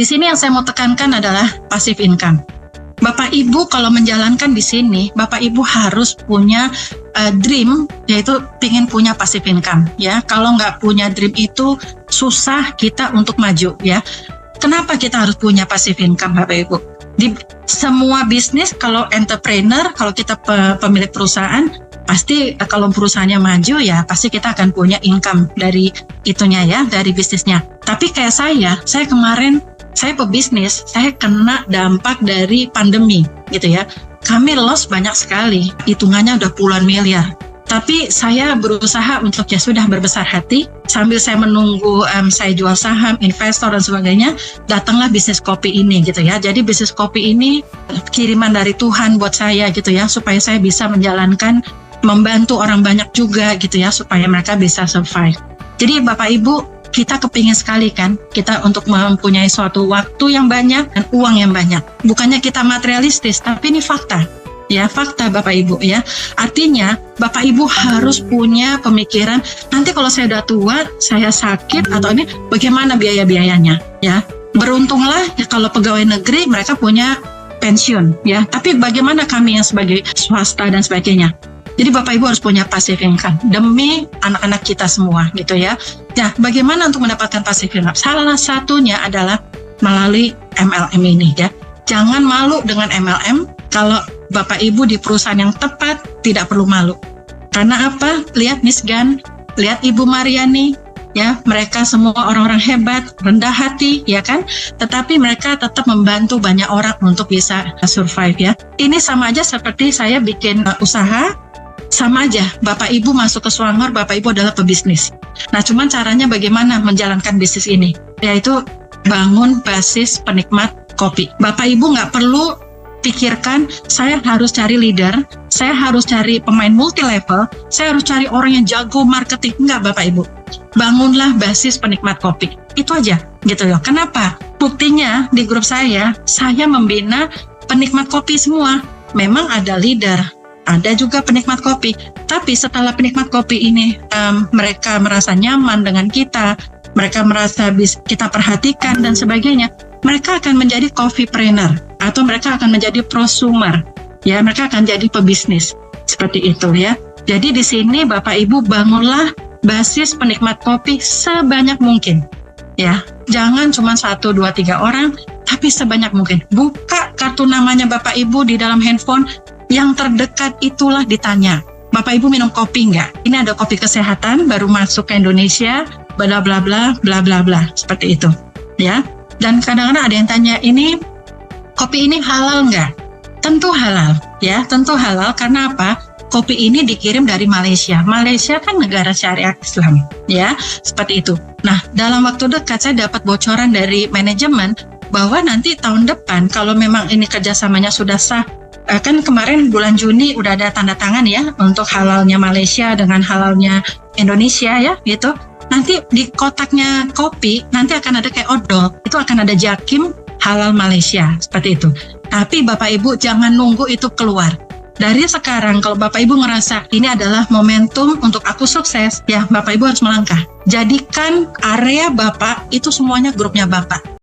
di sini yang saya mau tekankan adalah passive income. Bapak Ibu kalau menjalankan di sini, Bapak Ibu harus punya dream, yaitu pingin punya passive income, ya. Kalau nggak punya dream itu susah kita untuk maju, ya. Kenapa kita harus punya passive income, Bapak Ibu? Di semua bisnis, kalau entrepreneur, kalau kita pemilik perusahaan, pasti kalau perusahaannya maju, ya pasti kita akan punya income dari itunya, ya, dari bisnisnya. Tapi kayak saya kemarin, saya pebisnis, saya kena dampak dari pandemi gitu ya. Kami loss banyak sekali, hitungannya udah puluhan miliar. Tapi saya berusaha untuk ya sudah berbesar hati, sambil saya menunggu saya jual saham, investor dan sebagainya, datanglah bisnis kopi ini gitu ya. Jadi bisnis kopi ini kiriman dari Tuhan buat saya gitu ya, supaya saya bisa menjalankan, membantu orang banyak juga gitu ya, supaya mereka bisa survive. Jadi Bapak Ibu, kita kepingin sekali kan, kita untuk mempunyai suatu waktu yang banyak dan uang yang banyak. Bukannya kita materialistis, tapi ini fakta. Ya, fakta Bapak Ibu ya. Artinya, Bapak Ibu harus punya pemikiran, nanti kalau saya udah tua, saya sakit atau ini, bagaimana biaya-biayanya ya. Beruntunglah ya kalau pegawai negeri mereka punya pensiun ya. Tapi bagaimana kami yang sebagai swasta dan sebagainya? Jadi Bapak Ibu harus punya passive income demi anak-anak kita semua gitu ya. Ya, bagaimana untuk mendapatkan passive income? Salah satunya adalah melalui MLM ini ya. Jangan malu dengan MLM. Kalau Bapak Ibu di perusahaan yang tepat, tidak perlu malu. Karena apa? Lihat Miss Gan, lihat Ibu Mariani, ya, mereka semua orang-orang hebat, rendah hati, ya kan? Tetapi mereka tetap membantu banyak orang untuk bisa survive ya. Ini sama aja seperti saya bikin usaha. Sama aja, Bapak Ibu masuk ke Swangor, Bapak Ibu adalah pebisnis. Nah, cuman caranya bagaimana menjalankan bisnis ini? Yaitu bangun basis penikmat kopi. Bapak Ibu nggak perlu pikirkan, saya harus cari leader, saya harus cari pemain multi level, saya harus cari orang yang jago marketing. Enggak Bapak Ibu, bangunlah basis penikmat kopi. Itu aja, gitu loh. Kenapa? Buktinya di grup saya membina penikmat kopi semua. Memang ada leader, ada juga penikmat kopi. Tapi setelah penikmat kopi ini mereka merasa nyaman dengan kita, mereka merasa kita perhatikan dan sebagainya, mereka akan menjadi coffeepreneur atau mereka akan menjadi prosumer. Ya, mereka akan jadi pebisnis. Seperti itu ya. Jadi di sini Bapak Ibu bangunlah basis penikmat kopi sebanyak mungkin. Ya, jangan cuma 1, 2, 3 orang, tapi sebanyak mungkin. Buka kartu namanya Bapak Ibu di dalam handphone. Yang terdekat itulah ditanya, Bapak Ibu minum kopi nggak? Ini ada kopi kesehatan baru masuk ke Indonesia, bla bla bla bla bla bla, seperti itu, ya. Dan kadang-kadang ada yang tanya, ini kopi ini halal nggak? Tentu halal, ya, tentu halal. Karena apa? Kopi ini dikirim dari Malaysia. Malaysia kan negara syariat Islam, ya, seperti itu. Nah, dalam waktu dekat saya dapat bocoran dari manajemen bahwa nanti tahun depan kalau memang ini kerjasamanya sudah sah. Kan kemarin bulan Juni udah ada tanda tangan ya untuk halalnya Malaysia dengan halalnya Indonesia ya gitu. Nanti di kotaknya kopi nanti akan ada kayak odol, itu akan ada Jakim halal Malaysia seperti itu. Tapi Bapak Ibu jangan nunggu itu keluar. Dari sekarang kalau Bapak Ibu ngerasa ini adalah momentum untuk aku sukses, ya Bapak Ibu harus melangkah. Jadikan area Bapak itu semuanya grupnya Bapak.